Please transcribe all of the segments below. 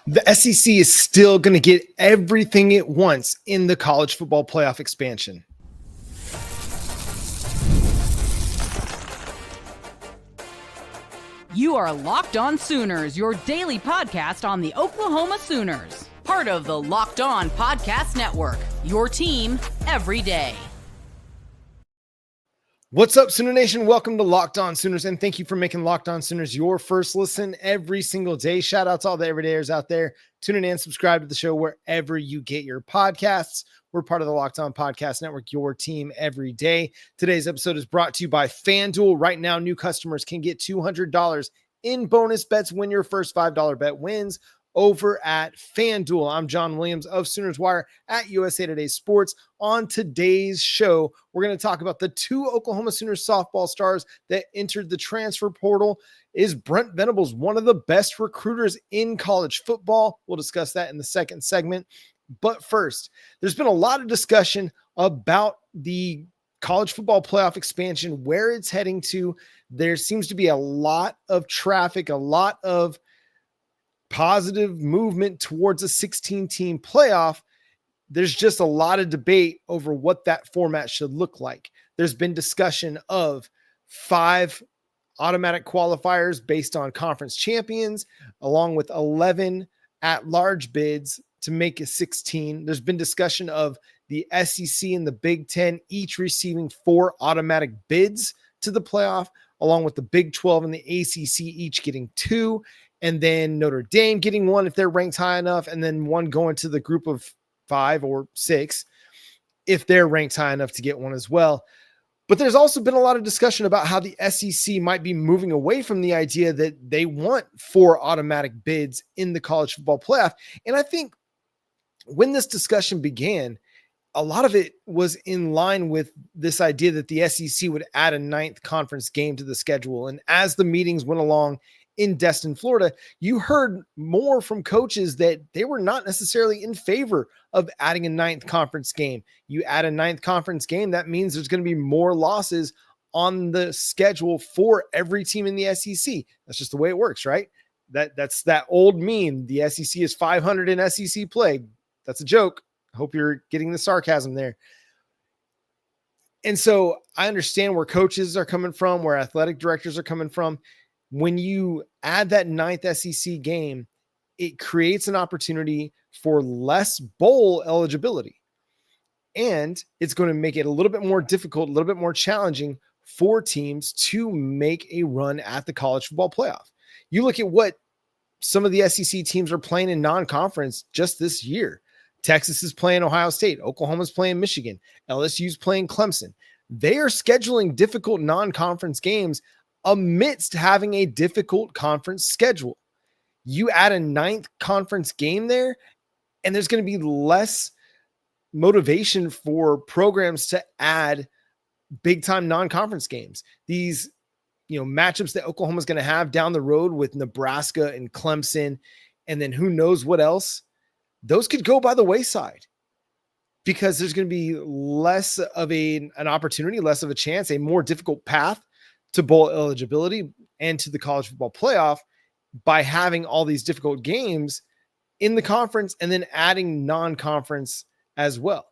The SEC is still going to get everything it wants in the college football playoff expansion. You are Locked On Sooners, your daily podcast on the Oklahoma Sooners. Part of the Locked On Podcast Network, your team every day. What's up, Sooner Nation? Welcome to Locked On Sooners, and thank you for making Locked On Sooners your first listen every single day. Shout out to all the everydayers out there. Tune in and subscribe to the show wherever you get your podcasts. We're part of the Locked On Podcast Network, your team every day. Today's episode is brought to you by FanDuel. Right now, new customers can get $200 in bonus bets when your first $5 bet wins over at FanDuel. I'm John Williams of Sooners Wire at USA Today Sports. On today's show, we're going to talk about the two Oklahoma Sooners softball stars that entered the transfer portal. Is Brent Venables one of the best recruiters in college football? We'll discuss that in the second segment. But first, there's been a lot of discussion about the college football playoff expansion, where it's heading to. There seems to be a lot of traffic, a lot of positive movement towards a 16-team playoff. There's just a lot of debate over what that format should look like. There's been discussion of 5 automatic qualifiers based on conference champions, along with 11 at-large bids to make a 16. There's been discussion of the SEC and the Big Ten each receiving 4 automatic bids to the playoff, along with the Big 12 and the ACC each getting 2. And then Notre Dame getting 1 if they're ranked high enough, and then 1 going to the group of 5 or 6 if they're ranked high enough to get 1 as well. But there's also been a lot of discussion about how the SEC might be moving away from the idea that they want 4 automatic bids in the college football playoff. And I think when this discussion began, a lot of it was in line with this idea that the SEC would add a 9th conference game to the schedule. And as the meetings went along in Destin, Florida, you heard more from coaches that they were not necessarily in favor of adding a 9th conference game. You add a 9th conference game, that means there's going to be more losses on the schedule for every team in the SEC. That's just the way it works, right? That's that old meme. The SEC is 500 in SEC play. That's a joke. I hope you're getting the sarcasm there. And so I understand where coaches are coming from, where athletic directors are coming from. When you add that 9th SEC game, it creates an opportunity for less bowl eligibility. And it's going to make it a little bit more difficult, a little bit more challenging for teams to make a run at the college football playoff. You look at what some of the SEC teams are playing in non-conference just this year. Texas is playing Ohio State. Oklahoma's playing Michigan. LSU's playing Clemson. They are scheduling difficult non-conference games amidst having a difficult conference schedule. You add a 9th conference game there, and there's going to be less motivation for programs to add big-time non-conference games. These, matchups that Oklahoma's going to have down the road with Nebraska and Clemson, and then who knows what else, those could go by the wayside because there's going to be less of an opportunity, less of a chance, a more difficult path to bowl eligibility and to the college football playoff by having all these difficult games in the conference and then adding non-conference as well.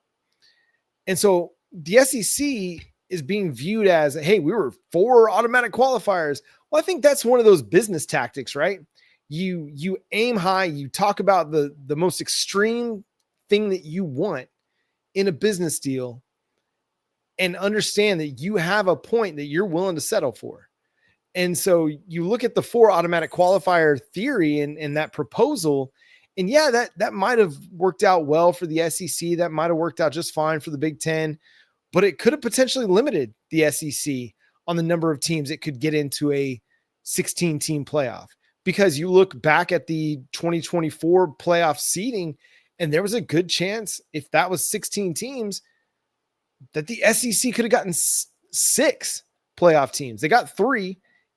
And so the SEC is being viewed as, hey, we were 4 automatic qualifiers. Well, I think that's one of those business tactics, right? You aim high, you talk about the most extreme thing that you want in a business deal, and understand that you have a point that you're willing to settle for. And so you look at the 4 automatic qualifier theory and that proposal, and yeah, that might have worked out well for the SEC. That might have worked out just fine for the Big Ten, but it could have potentially limited the SEC on the number of teams it could get into a 16-team playoff. Because you look back at the 2024 playoff seeding, and there was a good chance if that was 16 teams, that the SEC could have gotten 6 playoff teams. They got 3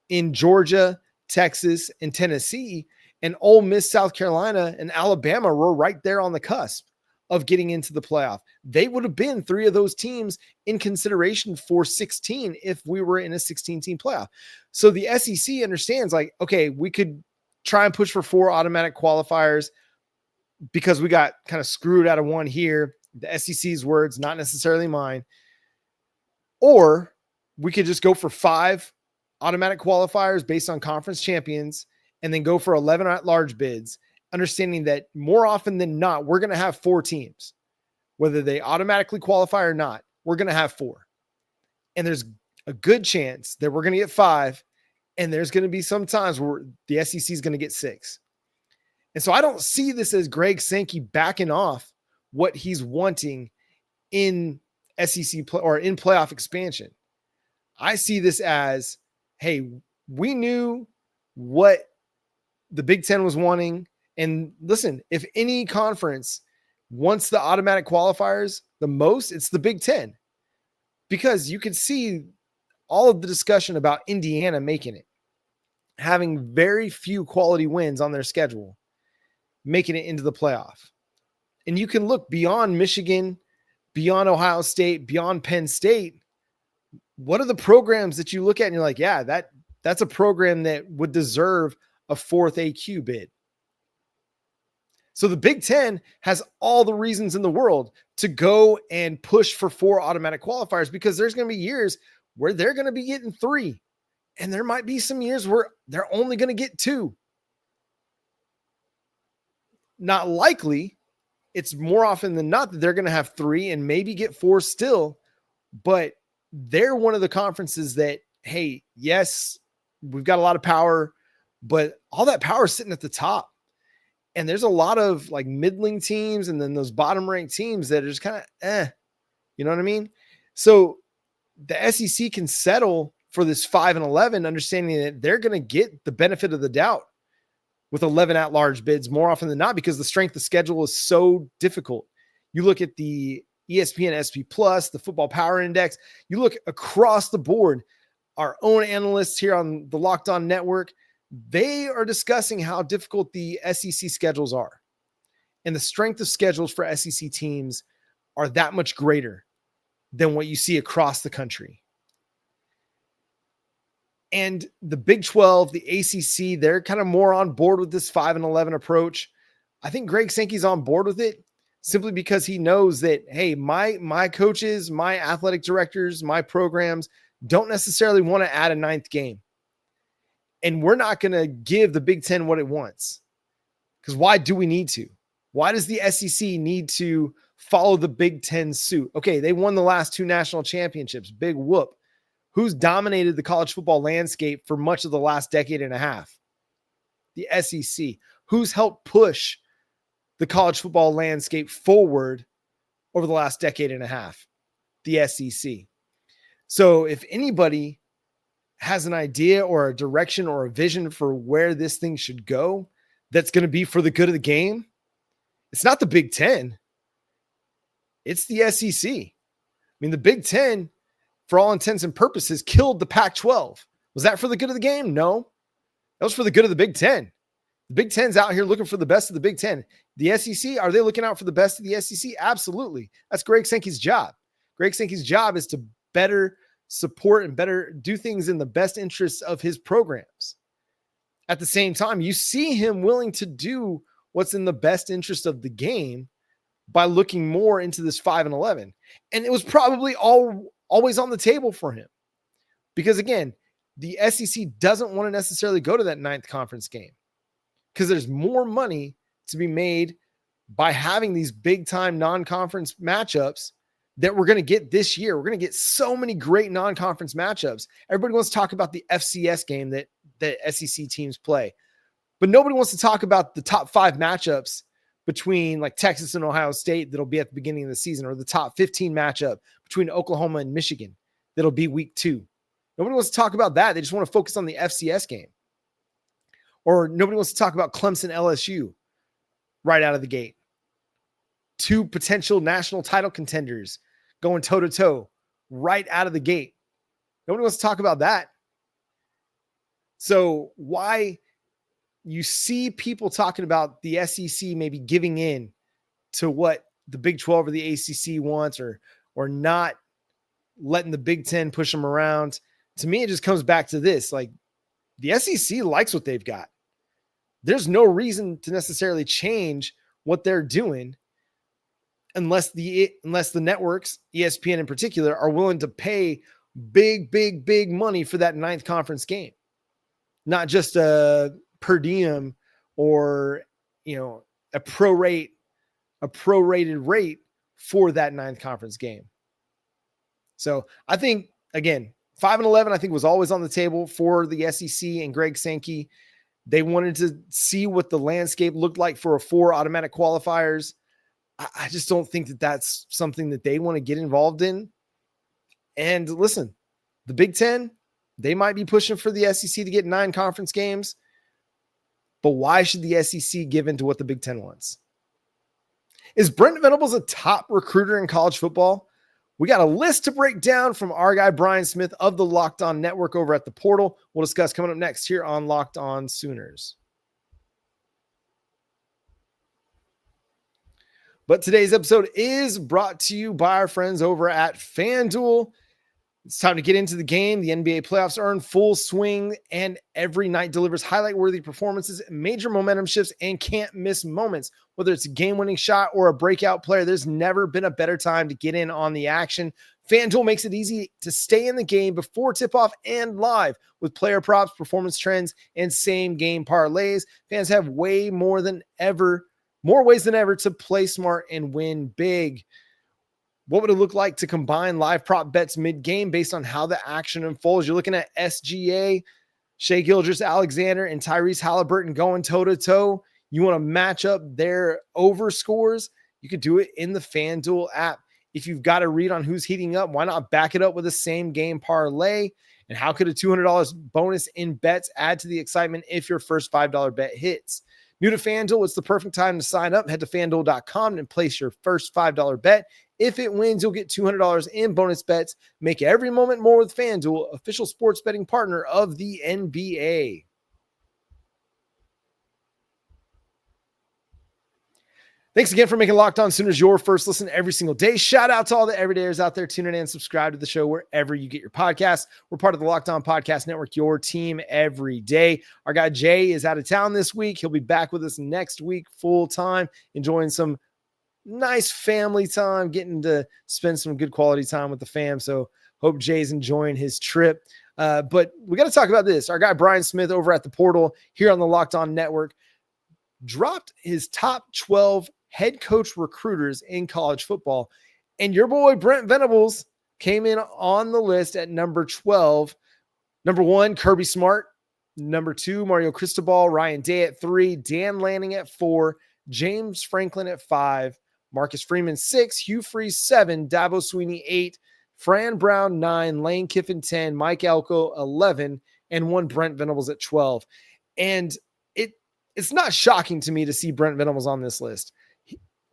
in Georgia, Texas, and Tennessee, and Ole Miss, South Carolina, and Alabama were right there on the cusp of getting into the playoff. They would have been 3 of those teams in consideration for 16 if we were in a 16-team playoff. So the SEC understands, like, okay, we could try and push for 4 automatic qualifiers. because we got kind of screwed out of one here, the SEC's words, not necessarily mine. Or we could just go for 5 automatic qualifiers based on conference champions and then go for 11 at-large bids, understanding that more often than not, we're going to have 4 teams. Whether they automatically qualify or not, we're going to have 4. And there's a good chance that we're going to get 5, and there's going to be some times where the SEC is going to get 6. And so I don't see this as Greg Sankey backing off what he's wanting in SEC play or in playoff expansion. I see this as, hey, we knew what the Big Ten was wanting. And listen, if any conference wants the automatic qualifiers the most, it's the Big Ten, because you can see all of the discussion about Indiana making it, having very few quality wins on their schedule, making it into the playoff. And you can look beyond Michigan, beyond Ohio State, beyond Penn State. What are the programs that you look at and you're like, yeah, that's a program that would deserve a 4th AQ bid? So the Big Ten has all the reasons in the world to go and push for 4 automatic qualifiers, because there's going to be years where they're going to be getting 3. And there might be some years where they're only going to get 2. Not likely. It's more often than not that they're going to have 3 and maybe get 4 still. But they're one of the conferences that, hey, yes, we've got a lot of power, but all that power is sitting at the top. And there's a lot of like middling teams and then those bottom ranked teams that are just kind of, you know what I mean? So the SEC can settle for this 5 and 11, understanding that they're going to get the benefit of the doubt with 11 at-large bids more often than not, because the strength of schedule is so difficult. You look at the ESPN SP Plus, the Football Power Index, you look across the board, our own analysts here on the Locked On Network, they are discussing how difficult the SEC schedules are. And the strength of schedules for SEC teams are that much greater than what you see across the country. And the Big 12, the ACC, they're kind of more on board with this 5 and 11 approach. I think Greg Sankey's on board with it simply because he knows that, hey, my coaches, my athletic directors, my programs don't necessarily want to add a 9th game. And we're not going to give the Big Ten what it wants. Because why do we need to? Why does the SEC need to follow the Big Ten suit? Okay, they won the last 2 national championships. Big whoop. Who's dominated the college football landscape for much of the last decade and a half? The SEC. Who's helped push the college football landscape forward over the last decade and a half? The SEC. So if anybody has an idea or a direction or a vision for where this thing should go, that's going to be for the good of the game, it's not the Big Ten. It's the SEC. I mean, the Big Ten, for all intents and purposes, killed the Pac-12. Was that for the good of the game? No. That was for the good of the Big Ten. The Big Ten's out here looking for the best of the Big Ten. The SEC, are they looking out for the best of the SEC? Absolutely. That's Greg Sankey's job. Greg Sankey's job is to better support and better do things in the best interests of his programs. At the same time, you see him willing to do what's in the best interest of the game by looking more into this 5 and 11. And it was probably always on the table for him. Because again, the SEC doesn't want to necessarily go to that 9th conference game, because there's more money to be made by having these big time non-conference matchups that we're going to get this year. We're going to get so many great non-conference matchups. Everybody wants to talk about the FCS game that the SEC teams play, but nobody wants to talk about the top 5 matchups between like Texas and Ohio State that'll be at the beginning of the season, or the top 15 matchup between Oklahoma and Michigan that'll be week 2. Nobody wants to talk about that. They just want to focus on the FCS game. Or nobody wants to talk about Clemson LSU right out of the gate. 2 potential national title contenders going toe-to-toe right out of the gate. Nobody wants to talk about that. So why you see people talking about the SEC maybe giving in to what the Big 12 or the ACC wants, or not letting the Big 10 push them around. To me, it just comes back to this. Like, the SEC likes what they've got. There's no reason to necessarily change what they're doing unless the networks, ESPN in particular, are willing to pay big money for that ninth conference game, not just a per diem or, a prorated rate for that ninth conference game. So I think, again, 5-11, I think, was always on the table for the SEC and Greg Sankey. They wanted to see what the landscape looked like for 4 automatic qualifiers. I just don't think that that's something that they want to get involved in. And listen, the Big Ten, they might be pushing for the SEC to get 9 conference games, but why should the SEC give in to what the Big Ten wants? Is Brent Venables a top recruiter in college football? We got a list to break down from our guy, Brian Smith of the Locked On Network over at the Portal. We'll discuss coming up next here on Locked On Sooners. But today's episode is brought to you by our friends over at FanDuel. It's time to get into the game. The NBA playoffs are in full swing, and every night delivers highlight-worthy performances, major momentum shifts, and can't-miss moments. Whether it's a game-winning shot or a breakout player, there's never been a better time to get in on the action. FanDuel makes it easy to stay in the game before tip-off and live with player props, performance trends, and same-game parlays. Fans have more ways than ever to play smart and win big. What would it look like to combine live prop bets mid-game based on how the action unfolds? You're looking at SGA, Shai Gilgeous-Alexander, and Tyrese Halliburton going toe-to-toe. You want to match up their over scores? You could do it in the FanDuel app. If you've got a read on who's heating up, why not back it up with a same-game parlay? And how could a $200 bonus in bets add to the excitement if your first $5 bet hits? New to FanDuel, it's the perfect time to sign up. Head to FanDuel.com and place your first $5 bet. If it wins, you'll get $200 in bonus bets. Make every moment more with FanDuel, official sports betting partner of the NBA. Thanks again for making Locked On Sooners your first listen every single day. Shout out to all the everydayers out there tuning in and subscribe to the show wherever you get your podcasts. We're part of the Locked On Podcast Network, your team every day. Our guy Jay is out of town this week. He'll be back with us next week full time, enjoying some nice family time, getting to spend some good quality time with the fam. So hope Jay's enjoying his trip. But we got to talk about this. Our guy Brian Smith over at the Portal here on the Locked On Network dropped his top 12 head coach recruiters in college football. And your boy Brent Venables came in on the list at number 12. Number 1, Kirby Smart. Number 2, Mario Cristobal. Ryan Day at 3. Dan Lanning at 4. James Franklin at 5. Marcus Freeman 6, Hugh Freeze 7, Dabo Sweeney 8, Fran Brown 9, Lane Kiffin 10, Mike Elko 11, and 1 Brent Venables at 12. And it's not shocking to me to see Brent Venables on this list.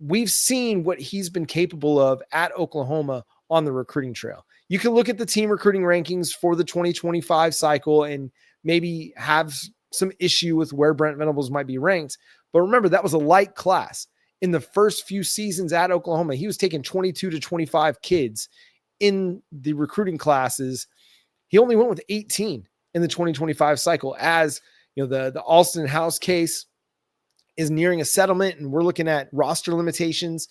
We've seen what he's been capable of at Oklahoma on the recruiting trail. You can look at the team recruiting rankings for the 2025 cycle and maybe have some issue with where Brent Venables might be ranked. But remember, that was a light class. In the first few seasons at Oklahoma, he was taking 22 to 25 kids in the recruiting classes. He only went with 18 in the 2025 cycle. As you know, the Alston House case is nearing a settlement, and we're looking at roster limitations.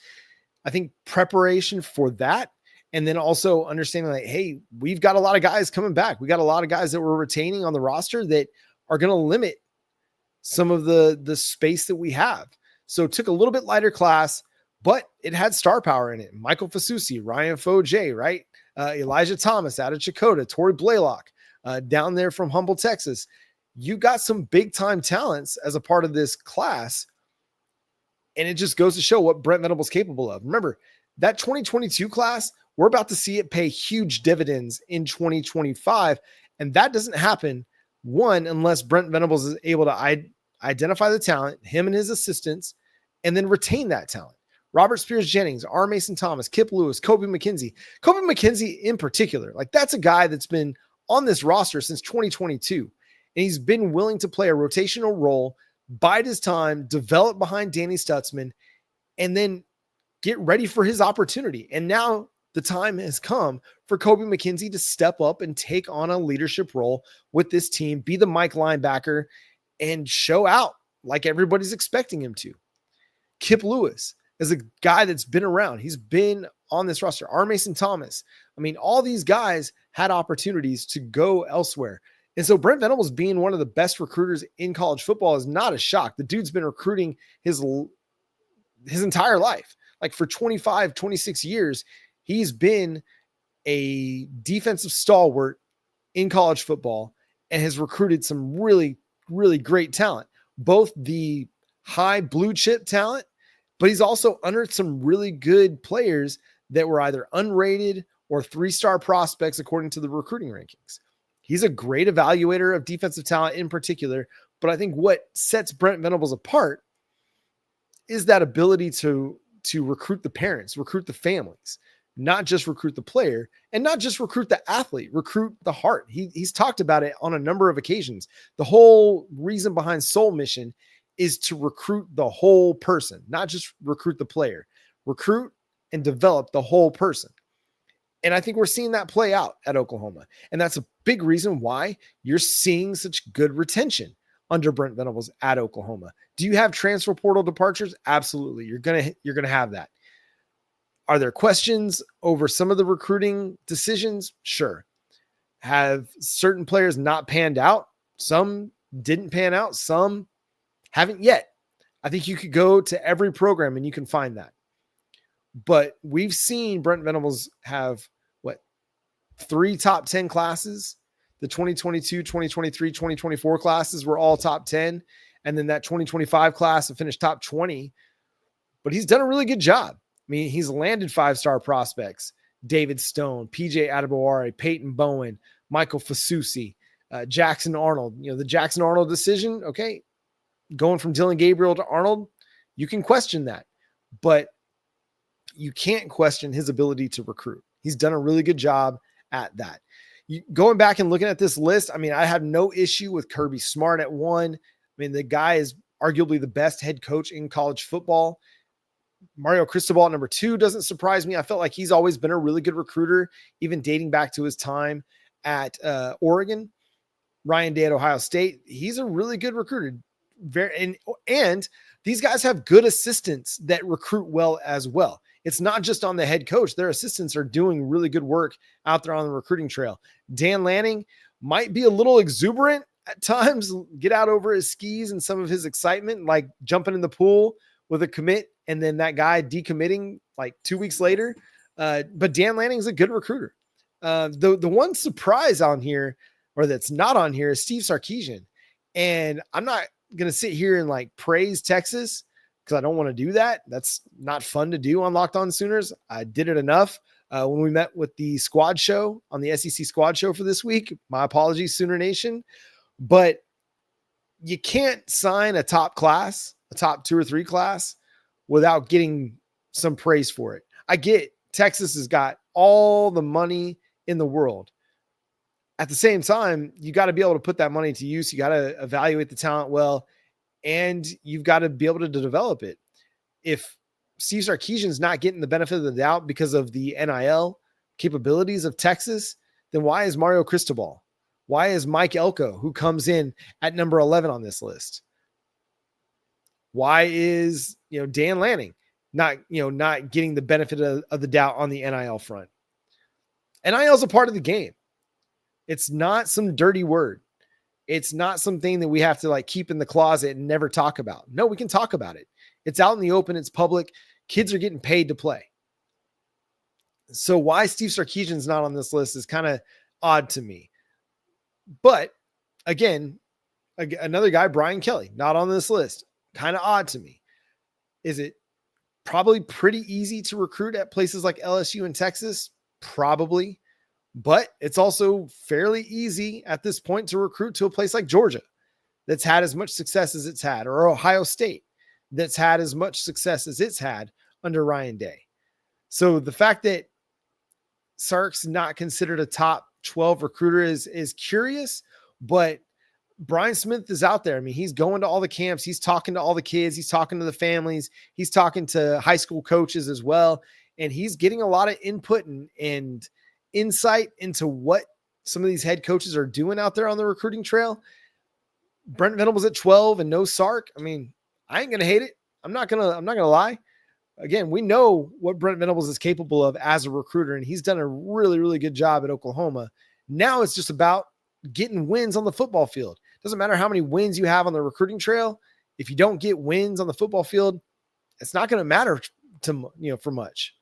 I think preparation for that, and then also understanding like, hey, we've got a lot of guys coming back. We got a lot of guys that we're retaining on the roster that are going to limit some of the space that we have. So it took a little bit lighter class, but it had star power in it. Michael Fasusi, Ryan Foje, right? Elijah Thomas out of Chakotah, Torrey Blaylock down there from Humble, Texas. You got some big time talents as a part of this class. And it just goes to show what Brent Venables is capable of. Remember, that 2022 class, we're about to see it pay huge dividends in 2025. And that doesn't happen, one, unless Brent Venables is able to identify the talent, him and his assistants, and then retain that talent. Robert Spears Jennings, R. Mason Thomas, Kip Lewis, Kobe McKenzie. Kobe McKenzie in particular, like that's a guy that's been on this roster since 2022. And he's been willing to play a rotational role, bide his time, develop behind Danny Stutzman, and then get ready for his opportunity. And now the time has come for Kobe McKenzie to step up and take on a leadership role with this team, be the Mike linebacker, and show out like everybody's expecting him to. Kip Lewis is a guy that's been around. He's been on this roster. R. Mason Thomas. I mean, all these guys had opportunities to go elsewhere. And so Brent Venables being one of the best recruiters in college football is not a shock. The dude's been recruiting his entire life. Like for 25, 26 years, he's been a defensive stalwart in college football and has recruited some really, really great talent, both the high blue chip talent, but he's also unearthed some really good players that were either unrated or 3-star prospects according to the recruiting rankings. He's a great evaluator of defensive talent in particular, but I think what sets Brent Venables apart is that ability to recruit the parents, recruit the families, not just recruit the player and not just recruit the athlete, recruit the heart. He's talked about it on a number of occasions. The whole reason behind Soul Mission is to recruit the whole person, not just recruit the player, recruit and develop the whole person. And I think we're seeing that play out at Oklahoma. And that's a big reason why you're seeing such good retention under Brent Venables at Oklahoma. Do you have transfer portal departures? Absolutely. You're going to have that. Are there questions over some of the recruiting decisions? Sure. Have certain players not panned out? Some didn't pan out. Some haven't yet. I think you could go to every program and you can find that. But we've seen Brent Venables have 3 top 10 classes. The 2022, 2023, 2024 classes were all top 10. And then that 2025 class finished top 20. But he's done a really good job. I mean, he's landed 5-star prospects: David Stone, PJ Adebaware, Peyton Bowen, Michael Fasusi, Jackson Arnold. You know, the Jackson Arnold decision, okay, going from Dylan Gabriel to Arnold, you can question that. But you can't question his ability to recruit. He's done a really good job at that. Going back and looking at this list, I mean, I have no issue with Kirby Smart at 1. I mean, the guy is arguably the best head coach in college football. Mario Cristobal at number 2 doesn't surprise me. I felt like he's always been a really good recruiter, even dating back to his time at Oregon. Ryan Day at Ohio State, he's a really good recruiter. And these guys have good assistants that recruit well as well. It's not just on the head coach. Their assistants are doing really good work out there on the recruiting trail. Dan Lanning might be a little exuberant at times, get out over his skis and some of his excitement, like jumping in the pool with a commit and then that guy decommitting like 2 weeks later. But Dan Lanning is a good recruiter. The one surprise on here, or that's not on here, is Steve Sarkisian. And I'm not going to sit here and like praise Texas because I don't want to do that. That's not fun to do on Locked On Sooners. I did it enough when we met with the squad show on the SEC squad show for this week. My apologies, Sooner Nation. But you can't sign a top class, a top 2 or 3 class, without getting some praise for it. I get Texas has got all the money in the world. At the same time, you got to be able to put that money to use. You got to evaluate the talent well, and you've got to be able to develop it. If Steve Sarkisian's not getting the benefit of the doubt because of the NIL capabilities of Texas, then why is Mario Cristobal? Why is Mike Elko, who comes in at number 11 on this list? Why is, Dan Lanning not getting the benefit of the doubt on the NIL front? NIL is a part of the game. It's not some dirty word. It's not something that we have to like keep in the closet and never talk about. No, we can talk about it. It's out in the open. It's public. Kids are getting paid to play. So why Steve Sarkisian's not on this list is kind of odd to me. But again, another guy, Brian Kelly, not on this list. Kind of odd to me. Is it probably pretty easy to recruit at places like LSU and Texas? Probably. But it's also fairly easy at this point to recruit to a place like Georgia that's had as much success as it's had, or Ohio State that's had as much success as it's had under Ryan Day. So the fact that Sark's not considered a top 12 recruiter is curious, but Brian Smith is out there. I mean, he's going to all the camps. He's talking to all the kids. He's talking to the families. He's talking to high school coaches as well. And he's getting a lot of input and insight into what some of these head coaches are doing out there on the recruiting trail. Brent Venables at 12 and no Sark. I mean, I ain't going to hate it. I'm not gonna lie. Again, we know what Brent Venables is capable of as a recruiter, and he's done a really, really good job at Oklahoma. Now it's just about getting wins on the football field. Doesn't matter how many wins you have on the recruiting trail. If you don't get wins on the football field, it's not going to matter for much.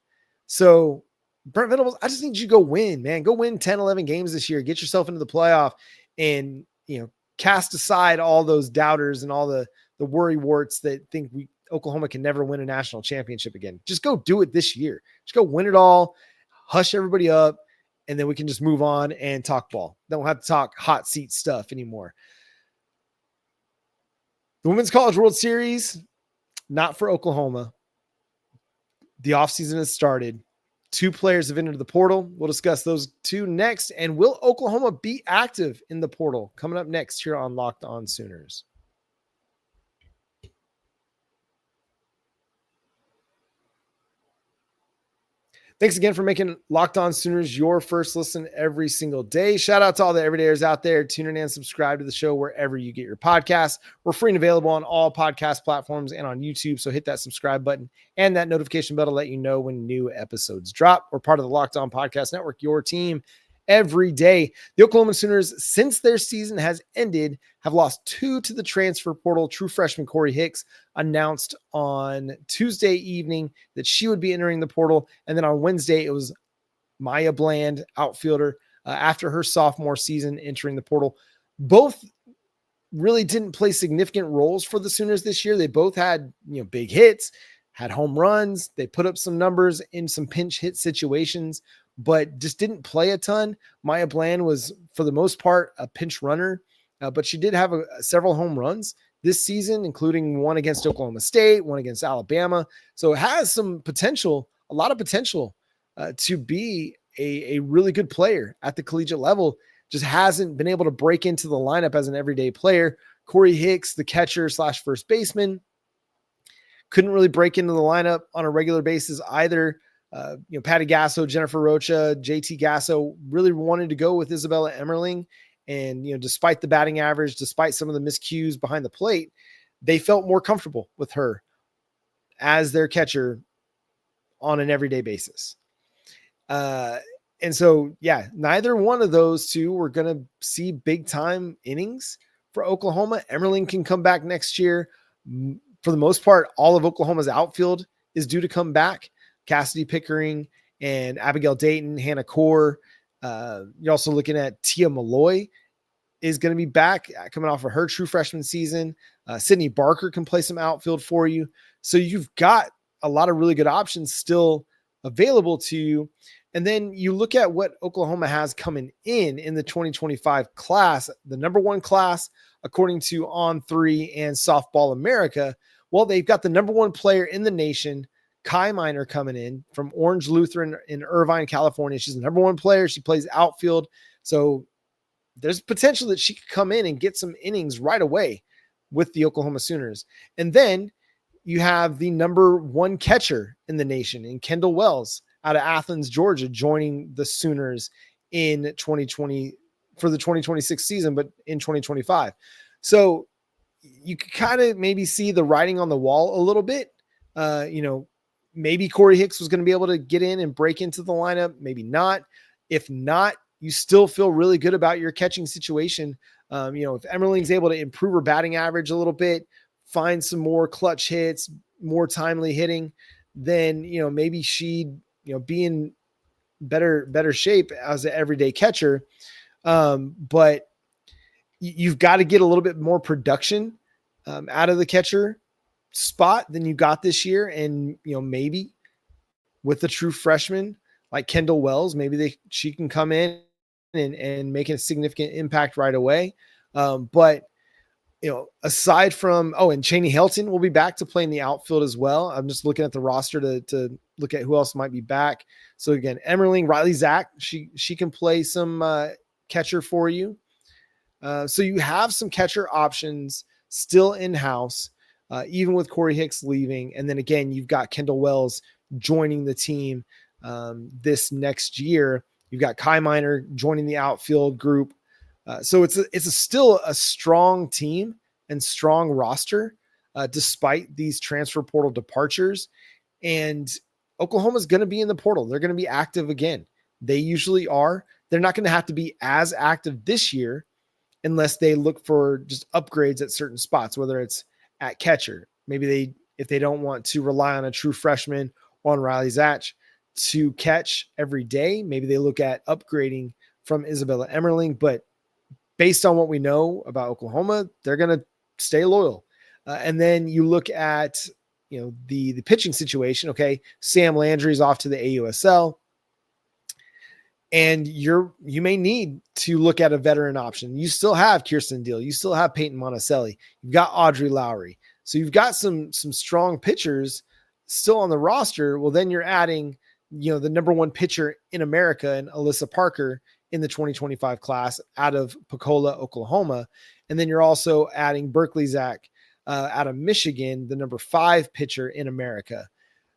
So Brent Venables, I just need you to go win, man. Go win 10, 11 games this year. Get yourself into the playoff and, cast aside all those doubters and all the worry warts that think Oklahoma can never win a national championship again. Just go do it this year. Just go win it all, hush everybody up, and then we can just move on and talk ball. Don't have to talk hot seat stuff anymore. The Women's College World Series, not for Oklahoma. The offseason has started. 2 players have entered the portal. We'll discuss those 2 next. And will Oklahoma be active in the portal? Coming up next here on Locked On Sooners. Thanks again for making Locked On Sooners your first listen every single day. Shout out to all the everydayers out there. Tune in and subscribe to the show wherever you get your podcasts. We're free and available on all podcast platforms and on YouTube. So hit that subscribe button and that notification bell to let you know when new episodes drop. We're part of the Locked On Podcast Network, your team every day. The Oklahoma Sooners, since their season has ended, have lost 2 to the transfer portal. True freshman Corri Hicks announced on Tuesday evening that she would be entering the portal. And then on Wednesday, it was Maya Bland, outfielder, after her sophomore season entering the portal. Both really didn't play significant roles for the Sooners this year. They both had, big hits, had home runs. They put up some numbers in some pinch hit situations, but just didn't play a ton. Maya Bland was, for the most part, a pinch runner, but she did have several home runs this season, including one against Oklahoma State, one against Alabama. So it has some potential, a lot of potential to be a really good player at the collegiate level. Just hasn't been able to break into the lineup as an everyday player. Corri Hicks, the catcher / first baseman, couldn't really break into the lineup on a regular basis either. Patty Gasso, Jennifer Rocha, JT Gasso really wanted to go with Isabella Emmerling. And, despite the batting average, despite some of the miscues behind the plate, they felt more comfortable with her as their catcher on an everyday basis. And so, neither one of those 2 were going to see big time innings for Oklahoma. Emmerling can come back next year. For the most part, all of Oklahoma's outfield is due to come back. Cassidy Pickering and Abigail Dayton, Hannah Core. You're also looking at Tia Malloy is going to be back coming off of her true freshman season. Sydney Barker can play some outfield for you. So you've got a lot of really good options still available to you. And then you look at what Oklahoma has coming in the 2025 class, the number 1 class, according to On3 and Softball America. Well, they've got the number 1 player in the nation, Kai Miner, coming in from Orange Lutheran in Irvine, California. She's the number 1 player. She plays outfield. So there's potential that she could come in and get some innings right away with the Oklahoma Sooners. And then you have the number 1 catcher in the nation in Kendall Wells out of Athens, Georgia, joining the Sooners in 2020 for the 2026 season, but in 2025. So you could kind of maybe see the writing on the wall a little bit. Maybe Corri Hicks was going to be able to get in and break into the lineup. Maybe not. If not, you still feel really good about your catching situation. If Emmerling's able to improve her batting average a little bit, find some more clutch hits, more timely hitting, then, maybe she'd, be in better shape as an everyday catcher. But you've got to get a little bit more production out of the catcher spot than you got this year. And, maybe with the true freshman like Kendall Wells, maybe she can come in and make a significant impact right away. But aside from, and Cheney Helton will be back to play in the outfield as well. I'm just looking at the roster to look at who else might be back. So again, Emmerling, Riley Zach, she can play some catcher for you. So you have some catcher options still in-house, even with Corri Hicks leaving. And then again, you've got Kendall Wells joining the team this next year. You've got Kai Miner joining the outfield group. So it's still a strong team and strong roster. despite these transfer portal departures. And Oklahoma's going to be in the portal. They're going to be active again. They usually are. They're not going to have to be as active this year unless they look for just upgrades at certain spots, whether it's at catcher. Maybe if they don't want to rely on a true freshman or on Riley Zatch to catch every day, maybe they look at upgrading from Isabella Emmerling. But based on what we know about Oklahoma, they're going to stay loyal. And then you look at, the pitching situation. Okay, Sam Landry's off to the AUSL. And you may need to look at a veteran option. You still have Kirsten Deal. You still have Peyton Monticelli. You've got Audrey Lowry. So you've got some strong pitchers still on the roster. Well, then you're adding, the number one pitcher in America and Alyssa Parker in the 2025 class out of Pecola, Oklahoma. And then you're also adding Berkeley Zach out of Michigan, the number 5 pitcher in America.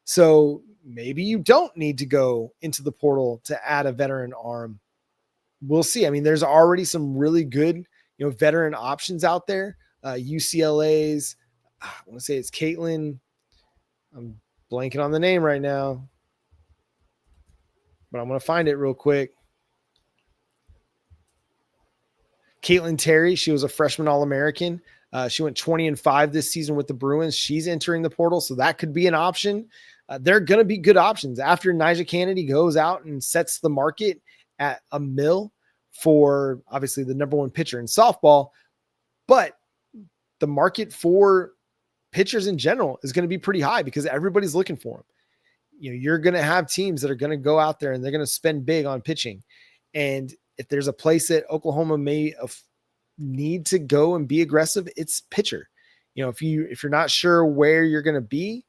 So maybe you don't need to go into the portal to add a veteran arm. We'll see. I mean, there's already some really good, veteran options out there. UCLA's, I want to say it's Caitlin. I'm blanking on the name right now, but I'm going to find it real quick. Caitlin Terry. She was a freshman All-American. She went 20-5 this season with the Bruins. She's entering the portal, so that could be an option. They're going to be good options after Nyjah Kennedy goes out and sets the market at $1 million for obviously the number one pitcher in softball. But the market for pitchers in general is going to be pretty high because everybody's looking for them. You're going to have teams that are going to go out there and they're going to spend big on pitching. And if there's a place that Oklahoma may need to go and be aggressive, it's pitcher. If you're not sure where you're going to be,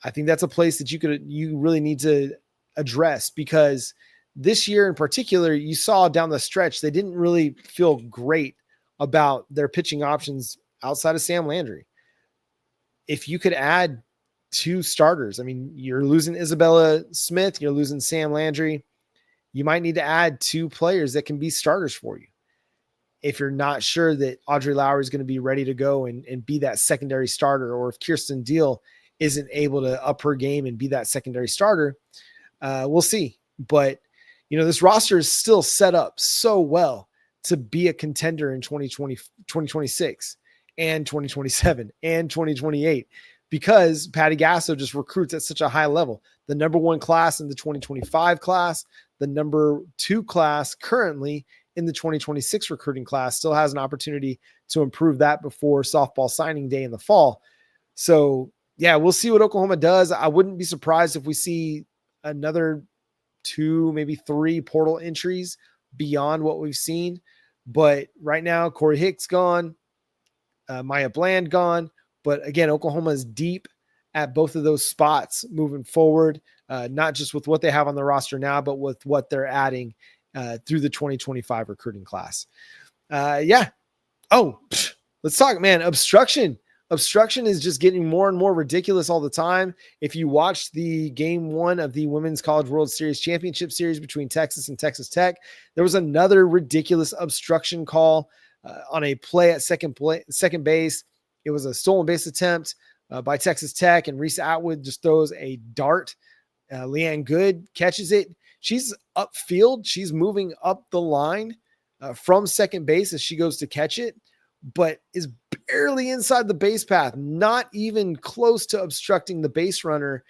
I think that's a place that you really need to address, because this year in particular, you saw down the stretch, they didn't really feel great about their pitching options outside of Sam Landry. If you could add 2 starters, I mean, you're losing Isabella Smith, you're losing Sam Landry. You might need to add 2 players that can be starters for you. If you're not sure that Audrey Lowry is going to be ready to go and be that secondary starter, or if Kirsten Deal isn't able to up her game and be that secondary starter, we'll see. But, this roster is still set up so well to be a contender in 2020, 2026 and 2027 and 2028, because Patty Gasso just recruits at such a high level. The number 1 class in the 2025 class, the number 2 class currently in the 2026 recruiting class still has an opportunity to improve that before softball signing day in the fall. So, yeah, we'll see what Oklahoma does. I wouldn't be surprised if we see another 2, maybe 3 portal entries beyond what we've seen. But right now, Corri Hicks gone, Maya Bland gone. But again, Oklahoma is deep at both of those spots moving forward, not just with what they have on the roster now, but with what they're adding through the 2025 recruiting class. Yeah. Oh, let's talk, man. Obstruction is just getting more and more ridiculous all the time. If you watched the game 1 of the Women's College World Series Championship Series between Texas and Texas Tech, there was another ridiculous obstruction call on a play at second base. It was a stolen base attempt by Texas Tech, and Reese Atwood just throws a dart. Leanne Good catches it. She's upfield. She's moving up the line from second base as she goes to catch it, but is barely inside the base path, not even close to obstructing the base runner,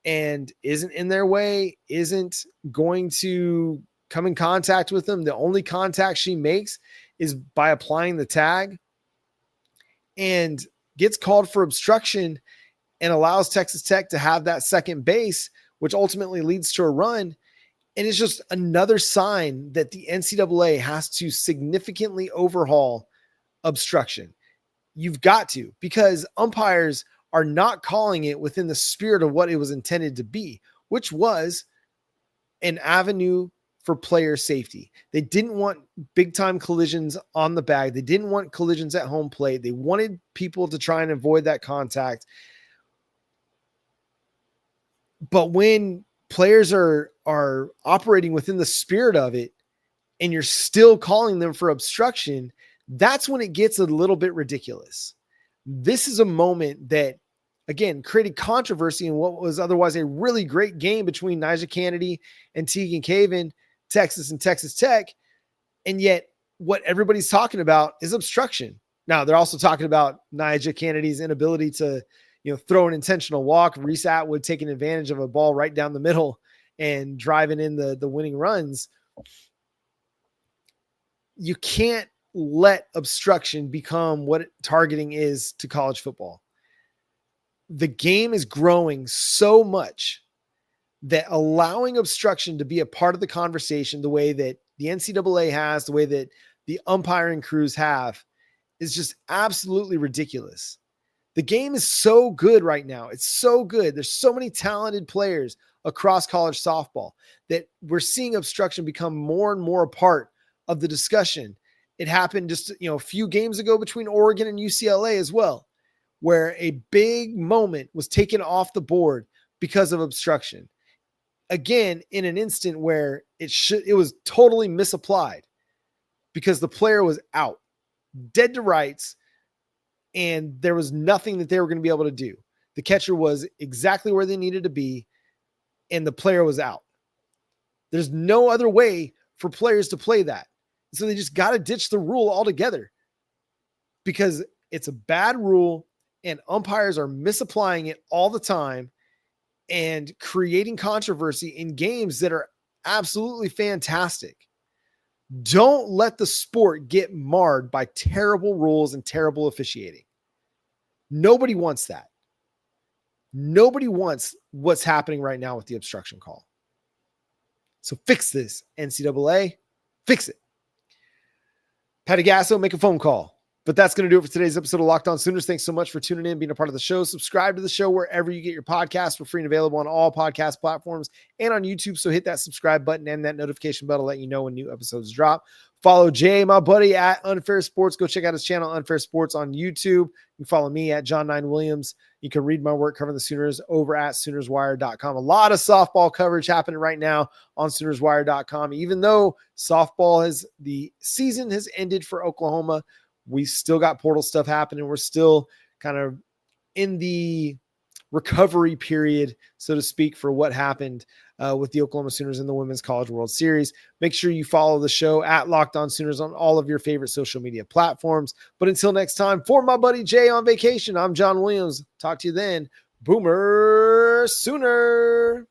and isn't in their way, isn't going to come in contact with them. The only contact she makes is by applying the tag, and gets called for obstruction and allows Texas Tech to have that second base, which ultimately leads to a run. And it's just another sign that the NCAA has to significantly overhaul obstruction. You've got to, because umpires are not calling it within the spirit of what it was intended to be, which was an avenue for player safety. They didn't want big time collisions on the bag. They didn't want collisions at home plate. They wanted people to try and avoid that contact. But when players are operating within the spirit of it and you're still calling them for obstruction, that's when it gets a little bit ridiculous. This is a moment that, again, created controversy in what was otherwise a really great game between Nyjah Kennedy and Tegan Caven, Texas and Texas Tech. And yet what everybody's talking about is obstruction. Now they're also talking about Nyjah Kennedy's inability to, throw an intentional walk. Reese Atwood taking advantage of a ball right down the middle and driving in the winning runs. You can't let obstruction become what targeting is to college football. The game is growing so much that allowing obstruction to be a part of the conversation, the way that the NCAA has, the way that the umpiring crews have, is just absolutely ridiculous. The game is so good right now. It's so good. There's so many talented players across college softball that we're seeing obstruction become more and more a part of the discussion. It happened just, a few games ago between Oregon and UCLA as well, where a big moment was taken off the board because of obstruction. Again, in an instant where it was totally misapplied because the player was out, dead to rights, and there was nothing that they were going to be able to do. The catcher was exactly where they needed to be, and the player was out. There's no other way for players to play that. So they just got to ditch the rule altogether because it's a bad rule and umpires are misapplying it all the time and creating controversy in games that are absolutely fantastic. Don't let the sport get marred by terrible rules and terrible officiating. Nobody wants that. Nobody wants what's happening right now with the obstruction call. So fix this, NCAA. Fix it. Patty Gasso, make a phone call. But that's going to do it for today's episode of Locked On Sooners. Thanks so much for tuning in, being a part of the show. Subscribe to the show wherever you get your podcasts. We're free and available on all podcast platforms and on YouTube. So hit that subscribe button and that notification bell to let you know when new episodes drop. Follow Jay, my buddy, at Unfair Sports. Go check out his channel, Unfair Sports, on YouTube. You can follow me at John9Williams. You can read my work covering the Sooners over at SoonersWire.com. A lot of softball coverage happening right now on SoonersWire.com. Even though the season has ended for Oklahoma, we still got portal stuff happening. We're still kind of in the recovery period, so to speak, for what happened with the Oklahoma Sooners in the Women's College World Series. Make sure you follow the show at Locked On Sooners on all of your favorite social media platforms. But until next time, for my buddy Jay on vacation, I'm John Williams. Talk to you then. Boomer Sooner.